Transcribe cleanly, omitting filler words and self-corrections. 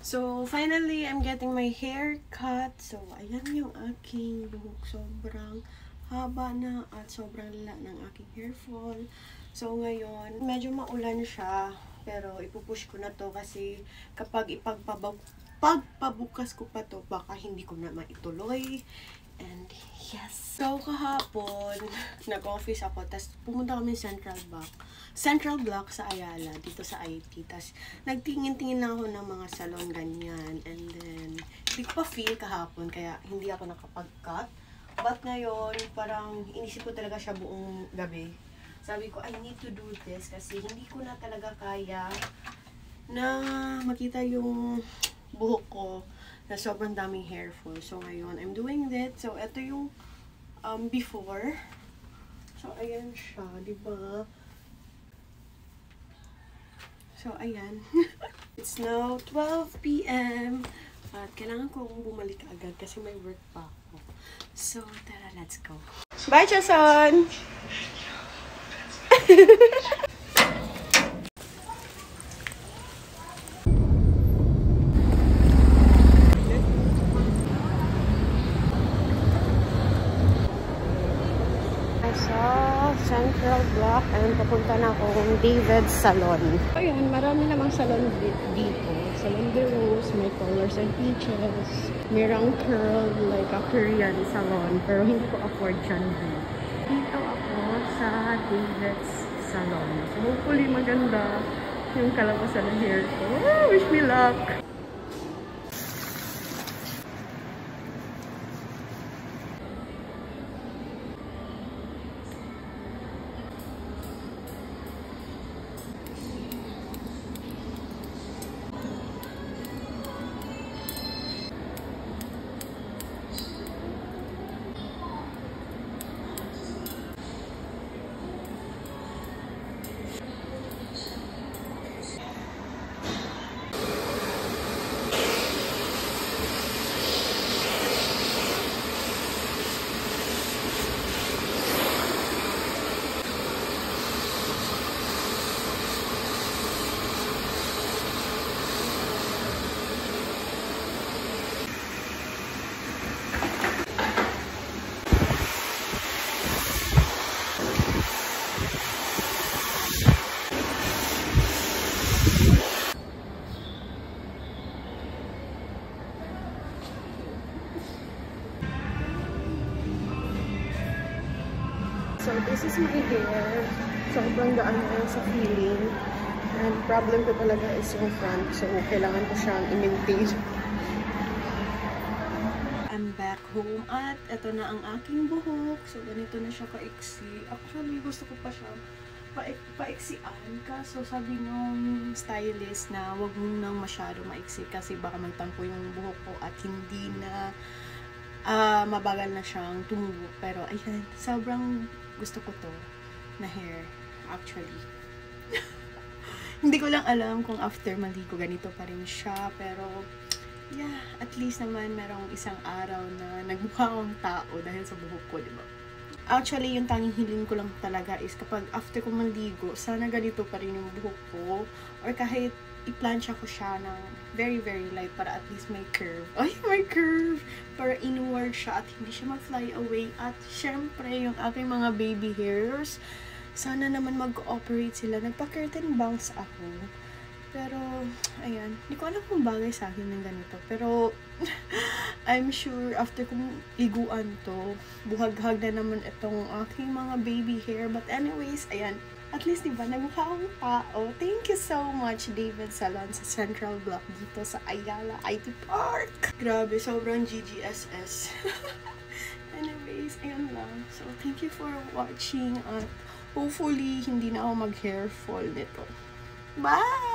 So, finally, I'm getting my hair cut. So, ayan yung aking buhok. Sobrang haba na at sobrang lala ng aking hair fall. So, ngayon, medyo maulan siya. Pero, ipupush ko na to kasi kapag pagpabukas ko pa to, baka hindi ko na maituloy. And, yes. So, kahapon, nag-office ako. Tapos, pumunta kami Central Block sa Ayala, dito sa IT. Tapos, nagtingin-tingin lang ako ng mga salon, ganyan. And then, hindi ko pa feel kahapon, kaya hindi ako nakapag-cut. But ngayon, parang inisip ko talaga siya buong gabi. Sabi ko, I need to do this kasi hindi ko na talaga kaya na makita yung buhok ko na sobrang daming hair fall. So, ngayon, I'm doing that. So, ito yung before. So, ayan siya, diba? So, ayan. It's now 12 PM. At kailangan kong bumalik agad kasi may work pa ako. So, tara, let's go. Bye, Jason! Central Block and papunta na akong David's Salon. Ayun, marami namang salon dito. Salon de Rose, may Colors and Peaches, merong curl, like a Korean salon. Pero hindi ko afford dyan. Dito ako sa David's Salon. So hopefully maganda yung kalabasan ng hair ko. Oh, wish me luck! So, this is my hair. Sobrang gaan na sa feeling. And problem ko talaga is yung front. So, kailangan ko siyang i-maintain. I'm back home at ito na ang aking buhok. So, ganito na siya kaiksi. Actually, gusto ko pa siya paiksian. Kaso, sabi nung stylist na wag mo nang masyado maiksi kasi baka magtampo yung buhok ko at hindi na mabagal na siyang tumubo. Pero, ayan, sobrang gusto ko to na hair, actually. Hindi ko lang alam kung after maligo ganito pa rin siya, pero yeah, at least naman merong isang araw na nagmukha akong tao dahil sa buhok ko, diba? Actually, yung tanging hiling ko lang talaga is kapag after ko maligo, sana ganito pa rin yung buhok ko, or kahit i-plancha ko siya ng very, very light para at least may curve. Ay, may curve! Para inward siya at hindi siya mag-fly away. At syempre, yung aking mga baby hairs, sana naman mag-cooperate sila. Nagpa-curtain bangs ako. Pero, ayan, hindi ko alam kung bagay sa akin ng ganito. Pero, I'm sure after kong iguan to, buhag-hag na naman itong aking mga baby hair. But anyways, ayan, at least, diba, nagmukha akong tao. Thank you so much, David's Salon sa Central Block dito sa Ayala IT Park. Grabe, sobrang GGSS. Anyways, ayan lang. So, thank you for watching at hopefully, hindi na ako mag-hair fall nito. Bye!